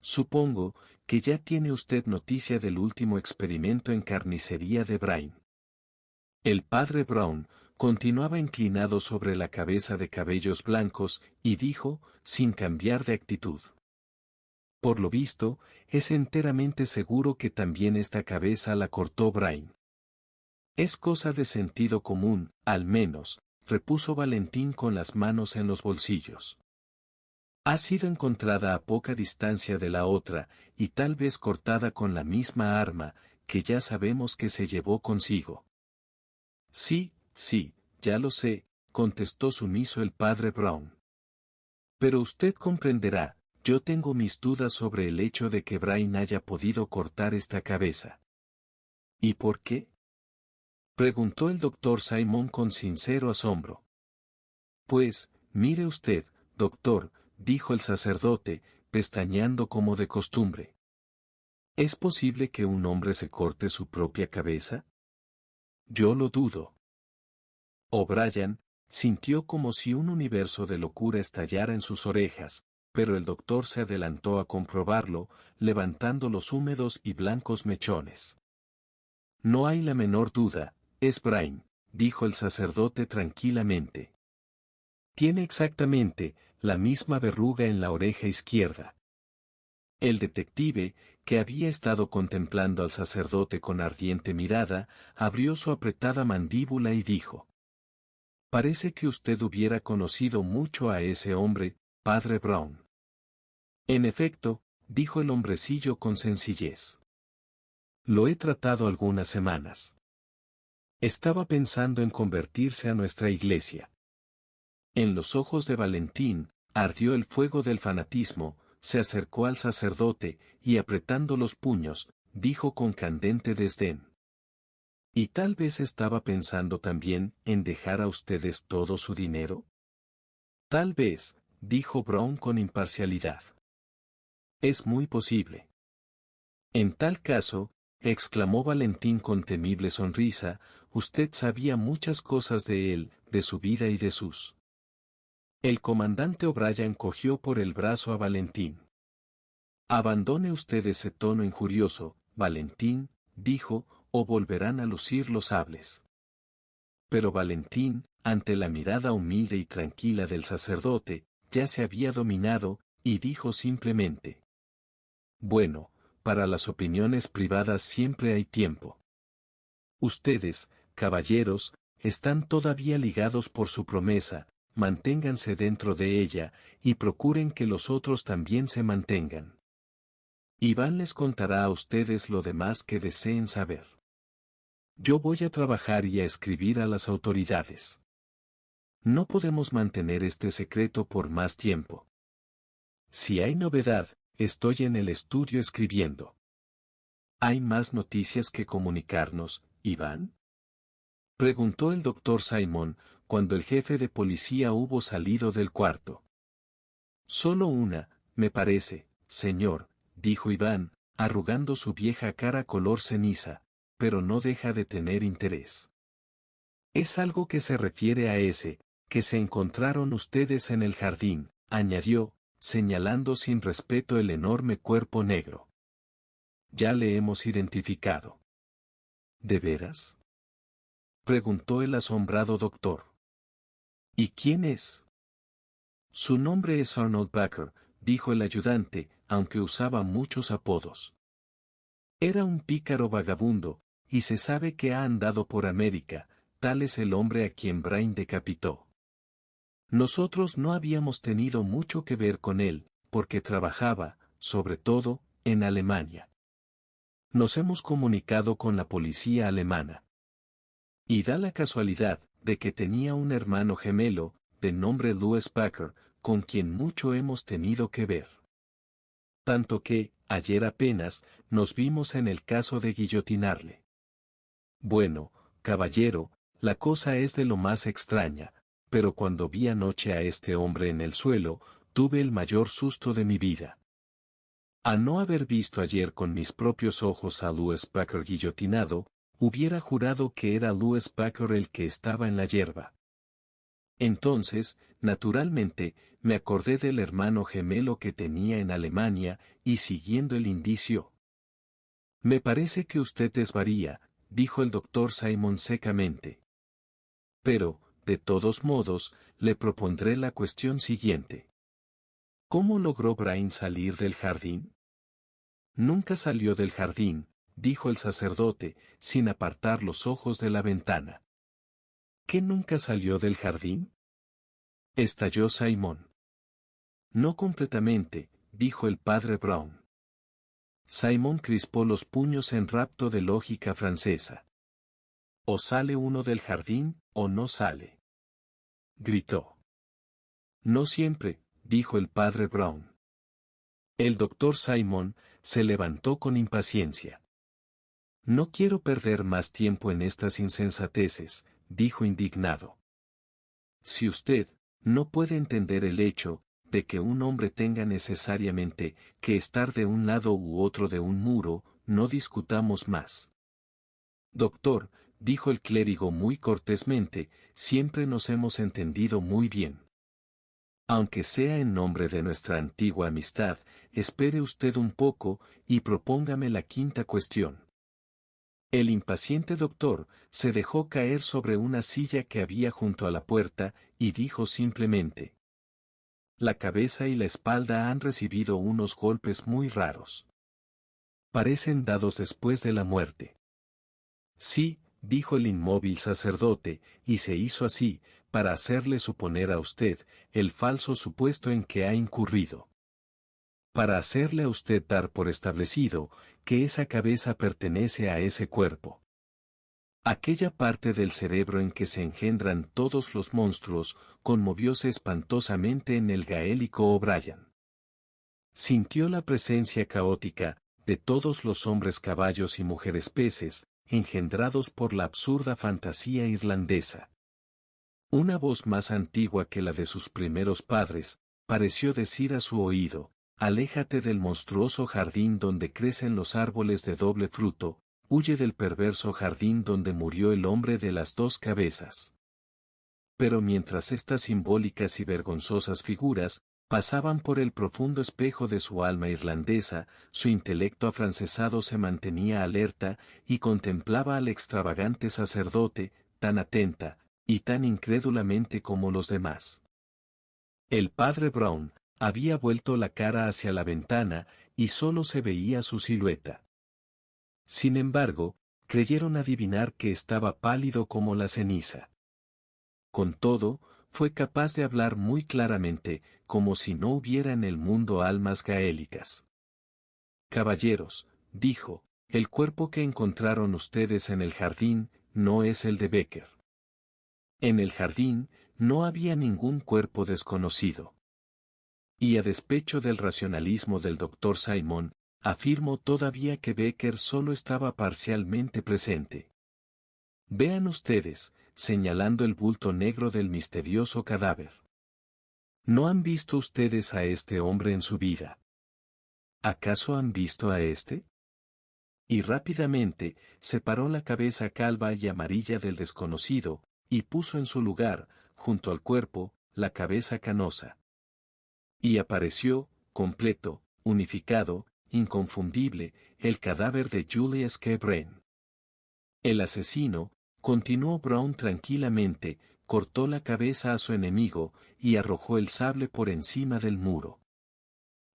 Supongo que ya tiene usted noticia del último experimento en carnicería de Brain. El padre Brown continuaba inclinado sobre la cabeza de cabellos blancos y dijo, sin cambiar de actitud. Por lo visto, es enteramente seguro que también esta cabeza la cortó Brain. Es cosa de sentido común, al menos, repuso Valentín con las manos en los bolsillos. Ha sido encontrada a poca distancia de la otra, y tal vez cortada con la misma arma, que ya sabemos que se llevó consigo. Sí, ya lo sé, contestó sumiso el padre Brown. Pero usted comprenderá, yo tengo mis dudas sobre el hecho de que Brain haya podido cortar esta cabeza. ¿Y por qué? Preguntó el doctor Simon con sincero asombro. Pues, mire usted, doctor, dijo el sacerdote, pestañeando como de costumbre. ¿Es posible que un hombre se corte su propia cabeza? Yo lo dudo. O'Brien sintió como si un universo de locura estallara en sus orejas, pero el doctor se adelantó a comprobarlo, levantando los húmedos y blancos mechones. No hay la menor duda, es Brain, dijo el sacerdote tranquilamente. Tiene exactamente la misma verruga en la oreja izquierda. El detective, que había estado contemplando al sacerdote con ardiente mirada, abrió su apretada mandíbula y dijo: Parece que usted hubiera conocido mucho a ese hombre, padre Brown. En efecto, dijo el hombrecillo con sencillez. Lo he tratado algunas semanas. Estaba pensando en convertirse a nuestra iglesia. En los ojos de Valentín, ardió el fuego del fanatismo, se acercó al sacerdote, y apretando los puños, dijo con candente desdén. ¿Y tal vez estaba pensando también en dejar a ustedes todo su dinero? Tal vez, dijo Brown con imparcialidad. Es muy posible. En tal caso, exclamó Valentín con temible sonrisa, usted sabía muchas cosas de él, de su vida y de sus. El comandante O'Brien cogió por el brazo a Valentín. Abandone usted ese tono injurioso, Valentín, dijo, o volverán a lucir los sables. Pero Valentín, ante la mirada humilde y tranquila del sacerdote, ya se había dominado, y dijo simplemente: Bueno, para las opiniones privadas siempre hay tiempo. Ustedes, caballeros, están todavía ligados por su promesa, manténganse dentro de ella, y procuren que los otros también se mantengan. Iván les contará a ustedes lo demás que deseen saber. Yo voy a trabajar y a escribir a las autoridades. No podemos mantener este secreto por más tiempo. Si hay novedad, estoy en el estudio escribiendo. ¿Hay más noticias que comunicarnos, Iván? Preguntó el doctor Simon, cuando el jefe de policía hubo salido del cuarto. Solo una, me parece, señor, dijo Iván, arrugando su vieja cara color ceniza, pero no deja de tener interés. Es algo que se refiere a ese, que se encontraron ustedes en el jardín, añadió, señalando sin respeto el enorme cuerpo negro. Ya le hemos identificado. ¿De veras? Preguntó el asombrado doctor. ¿Y quién es? Su nombre es Arnold Baker, dijo el ayudante, aunque usaba muchos apodos. Era un pícaro vagabundo, y se sabe que ha andado por América, tal es el hombre a quien Brain decapitó. Nosotros no habíamos tenido mucho que ver con él, porque trabajaba, sobre todo, en Alemania. Nos hemos comunicado con la policía alemana. Y da la casualidad, de que tenía un hermano gemelo, de nombre Louis Baker, con quien mucho hemos tenido que ver. Tanto que, ayer apenas, nos vimos en el caso de guillotinarle. Bueno, caballero, la cosa es de lo más extraña, pero cuando vi anoche a este hombre en el suelo, tuve el mayor susto de mi vida. A no haber visto ayer con mis propios ojos a Louis Baker guillotinado, hubiera jurado que era Louis Baker el que estaba en la yerba. Entonces, naturalmente, me acordé del hermano gemelo que tenía en Alemania, y siguiendo el indicio. Me parece que usted desvaría, dijo el doctor Simon secamente. Pero, de todos modos, le propondré la cuestión siguiente. ¿Cómo logró Brain salir del jardín? Nunca salió del jardín, dijo el sacerdote, sin apartar los ojos de la ventana. ¿Qué nunca salió del jardín? Estalló Simon. No completamente, dijo el padre Brown. Simon crispó los puños en rapto de lógica francesa. O sale uno del jardín, o no sale. Gritó. No siempre, dijo el padre Brown. El doctor Simon se levantó con impaciencia. No quiero perder más tiempo en estas insensateces, dijo indignado. Si usted no puede entender el hecho de que un hombre tenga necesariamente que estar de un lado u otro de un muro, no discutamos más. Doctor, dijo el clérigo muy cortésmente, siempre nos hemos entendido muy bien. Aunque sea en nombre de nuestra antigua amistad, espere usted un poco, y propóngame la quinta cuestión. El impaciente doctor se dejó caer sobre una silla que había junto a la puerta, y dijo simplemente. La cabeza y la espalda han recibido unos golpes muy raros. Parecen dados después de la muerte. Sí, dijo el inmóvil sacerdote, y se hizo así, para hacerle suponer a usted el falso supuesto en que ha incurrido. Para hacerle a usted dar por establecido que esa cabeza pertenece a ese cuerpo. Aquella parte del cerebro en que se engendran todos los monstruos, conmovióse espantosamente en el gaélico O'Brien. Sintió la presencia caótica de todos los hombres caballos y mujeres peces, engendrados por la absurda fantasía irlandesa. Una voz más antigua que la de sus primeros padres, pareció decir a su oído, aléjate del monstruoso jardín donde crecen los árboles de doble fruto, huye del perverso jardín donde murió el hombre de las dos cabezas. Pero mientras estas simbólicas y vergonzosas figuras pasaban por el profundo espejo de su alma irlandesa, su intelecto afrancesado se mantenía alerta y contemplaba al extravagante sacerdote, tan atenta y tan incrédulamente como los demás. El padre Brown había vuelto la cara hacia la ventana y solo se veía su silueta. Sin embargo, creyeron adivinar que estaba pálido como la ceniza. Con todo, fue capaz de hablar muy claramente, como si no hubiera en el mundo almas gaélicas. Caballeros, dijo, el cuerpo que encontraron ustedes en el jardín, no es el de Becker. En el jardín, no había ningún cuerpo desconocido. Y a despecho del racionalismo del doctor Simon, afirmo todavía que Becker solo estaba parcialmente presente. Vean ustedes, señalando el bulto negro del misterioso cadáver. ¿No han visto ustedes a este hombre en su vida? ¿Acaso han visto a este? Y rápidamente, separó la cabeza calva y amarilla del desconocido, y puso en su lugar, junto al cuerpo, la cabeza canosa. Y apareció, completo, unificado, inconfundible, el cadáver de Julius K. Brain. El asesino, continuó Brown tranquilamente, cortó la cabeza a su enemigo, y arrojó el sable por encima del muro.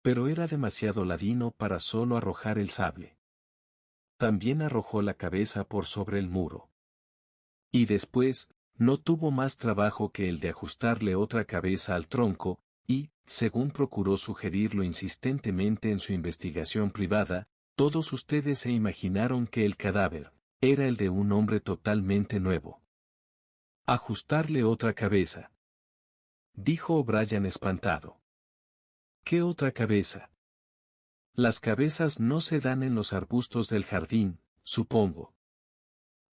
Pero era demasiado ladino para solo arrojar el sable. También arrojó la cabeza por sobre el muro. Y después, no tuvo más trabajo que el de ajustarle otra cabeza al tronco, y, según procuró sugerirlo insistentemente en su investigación privada, todos ustedes se imaginaron que el cadáver era el de un hombre totalmente nuevo. Ajustarle otra cabeza, dijo O'Brien espantado. ¿Qué otra cabeza? Las cabezas no se dan en los arbustos del jardín, supongo.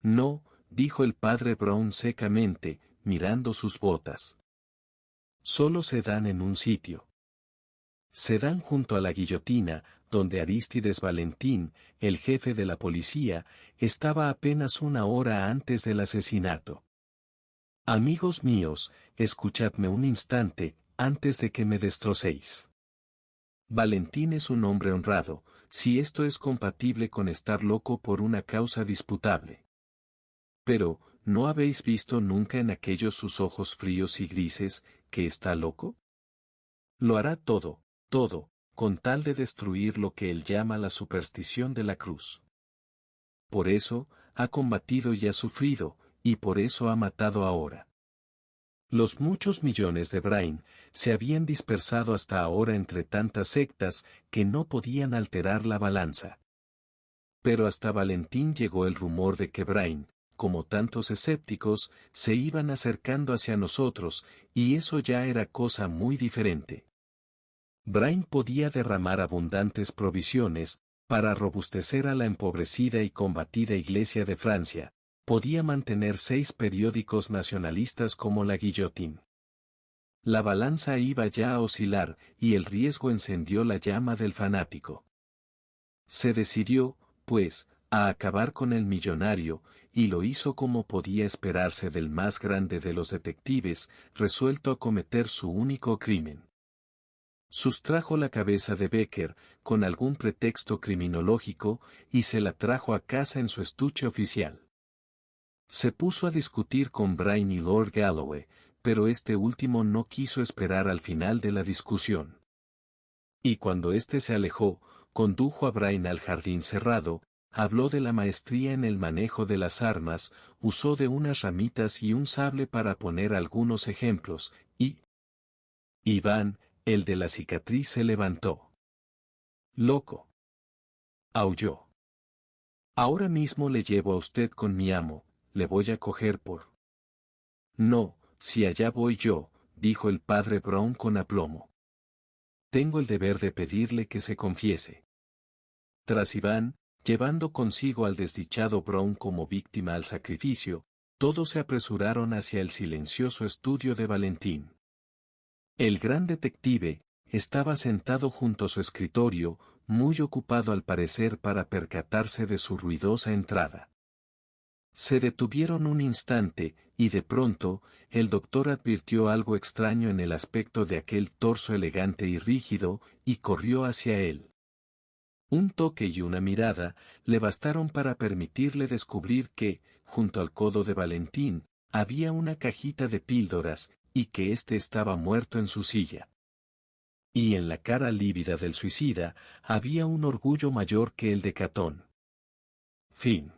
No, dijo el padre Brown secamente, mirando sus botas. Solo se dan en un sitio. Se dan junto a la guillotina, donde Arístides Valentín, el jefe de la policía, estaba apenas una hora antes del asesinato. Amigos míos, escuchadme un instante, antes de que me destrocéis. Valentín es un hombre honrado, si esto es compatible con estar loco por una causa disputable. Pero, ¿no habéis visto nunca en aquellos sus ojos fríos y grises, que está loco? Lo hará todo, con tal de destruir lo que él llama la superstición de la cruz. Por eso, ha combatido y ha sufrido, y por eso ha matado ahora. Los muchos millones de Brain se habían dispersado hasta ahora entre tantas sectas que no podían alterar la balanza. Pero hasta Valentín llegó el rumor de que Brain, como tantos escépticos, se iban acercando hacia nosotros, y eso ya era cosa muy diferente. Brain podía derramar abundantes provisiones, para robustecer a la empobrecida y combatida Iglesia de Francia, podía mantener 6 periódicos nacionalistas como la Guillotín. La balanza iba ya a oscilar, y el riesgo encendió la llama del fanático. Se decidió, pues, a acabar con el millonario, y lo hizo como podía esperarse del más grande de los detectives, resuelto a cometer su único crimen. Sustrajo la cabeza de Becker, con algún pretexto criminológico, y se la trajo a casa en su estuche oficial. Se puso a discutir con Brain y Lord Galloway, pero este último no quiso esperar al final de la discusión. Y cuando éste se alejó, condujo a Brain al jardín cerrado, habló de la maestría en el manejo de las armas, usó de unas ramitas y un sable para poner algunos ejemplos, y Iván, el de la cicatriz, se levantó. Loco. Aulló. Ahora mismo le llevo a usted con mi amo, le voy a coger por... No, si allá voy yo, dijo el padre Brown con aplomo. Tengo el deber de pedirle que se confiese. Tras Iván, llevando consigo al desdichado Brown como víctima al sacrificio, todos se apresuraron hacia el silencioso estudio de Valentín. El gran detective estaba sentado junto a su escritorio, muy ocupado al parecer para percatarse de su ruidosa entrada. Se detuvieron un instante, y de pronto, el doctor advirtió algo extraño en el aspecto de aquel torso elegante y rígido, y corrió hacia él. Un toque y una mirada le bastaron para permitirle descubrir que, junto al codo de Valentín, había una cajita de píldoras, y que éste estaba muerto en su silla. Y en la cara lívida del suicida, había un orgullo mayor que el de Catón. Fin.